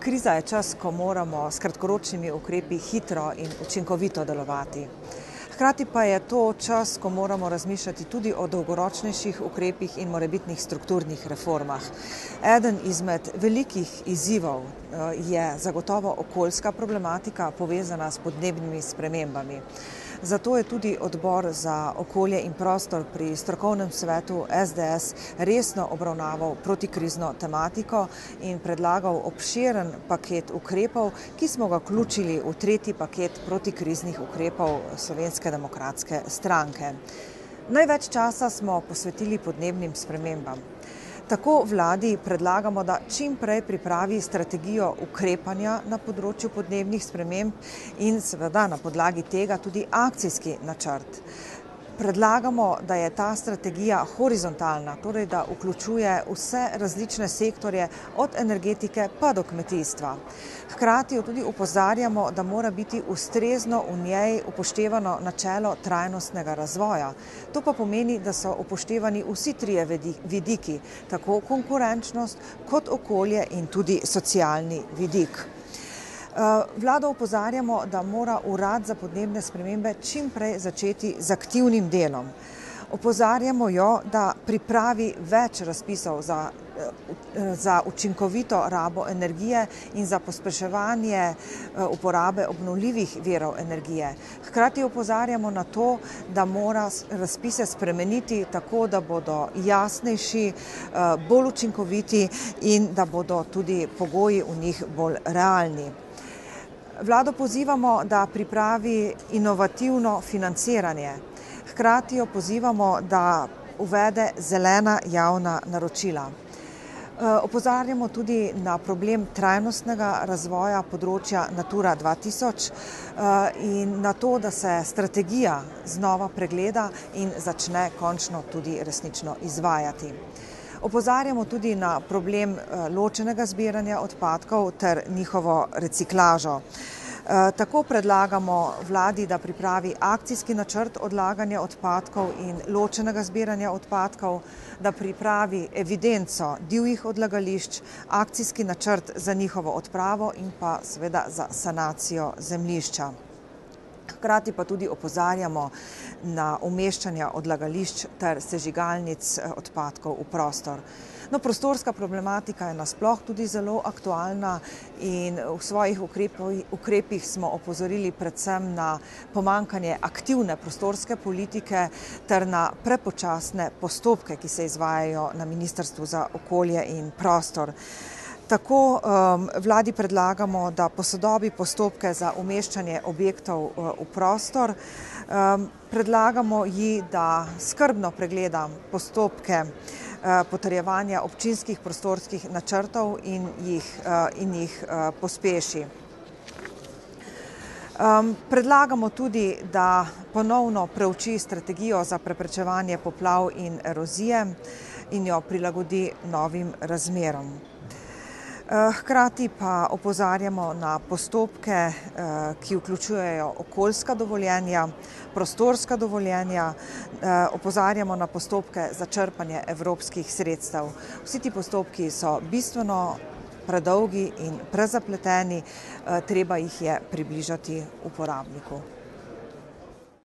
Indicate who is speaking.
Speaker 1: Kriza je čas, ko moramo s kratkoročnimi ukrepi hitro in učinkovito delovati. Hkrati pa je to čas, ko moramo razmišljati tudi o dolgoročnejših ukrepih in morebitnih strukturnih reformah. Eden izmed velikih izzivov je zagotovo okoljska problematika, povezana s podnebnimi spremembami. Zato je tudi Odbor za okolje in prostor pri strokovnem svetu SDS resno obravnaval protikrizno tematiko in predlagal obširen paket ukrepov, ki smo ga vključili v tretji paket protikriznih ukrepov Slovenske demokratske stranke. Največ časa smo posvetili podnebnim spremembam. Tako vladi predlagamo, da čim prej pripravi strategijo ukrepanja na področju podnebnih sprememb in seveda na podlagi tega tudi akcijski načrt. Predlagamo, da je ta strategija horizontalna, torej da vključuje vse različne sektorje od energetike pa do kmetijstva. Hkrati jo tudi opozarjamo, da mora biti ustrezno v njej upoštevano načelo trajnostnega razvoja. To pa pomeni, da so upoštevani vsi trije vidiki, tako konkurenčnost kot okolje in tudi socialni vidik. Vlado opozarjamo, da mora Urad za podnebne spremembe čim prej začeti z aktivnim delom. Opozarjamo jo, da pripravi več razpisov za učinkovito rabo energije in za pospeševanje uporabe obnovljivih virov energije. Hkrati opozarjamo na to, da mora razpise spremeniti tako, da bodo jasnejši, bolj učinkoviti in da bodo tudi pogoji v njih bolj realni. Vlado pozivamo, da pripravi inovativno financiranje. Hkrati jo pozivamo, da uvede zelena javna naročila. Opozarjamo tudi na problem trajnostnega razvoja področja Natura 2000 in na to, da se strategija znova pregleda in začne končno tudi resnično izvajati. Opozarjamo tudi na problem ločenega zbiranja odpadkov ter njihovo reciklažo. Tako predlagamo vladi, da pripravi akcijski načrt odlaganja odpadkov in ločenega zbiranja odpadkov, da pripravi evidenco divjih odlagališč, akcijski načrt za njihovo odpravo in pa seveda za sanacijo zemljišča. Hkrati pa tudi opozarjamo na umeščanje odlagališč ter sežigalnic odpadkov v prostor. No, prostorska problematika je nasploh tudi zelo aktualna in v svojih ukrepih smo opozorili predvsem na pomanjkanje aktivne prostorske politike ter na prepočasne postopke, ki se izvajajo na Ministrstvu za okolje in prostor. Tako vladi predlagamo, da posodobi postopke za umeščanje objektov v prostor. Predlagamo ji, da skrbno pregleda postopke potrjevanja občinskih prostorskih načrtov in jih pospeši. Predlagamo tudi, da ponovno preuči strategijo za preprečevanje poplav in erozije in jo prilagodi novim razmeram. Hkrati pa opozarjamo na postopke, ki vključujejo okoljska dovoljenja, prostorska dovoljenja, opozarjamo na postopke za črpanje evropskih sredstev. Vsi ti postopki so bistveno predolgi in prezapleteni, treba jih je približati uporabniku.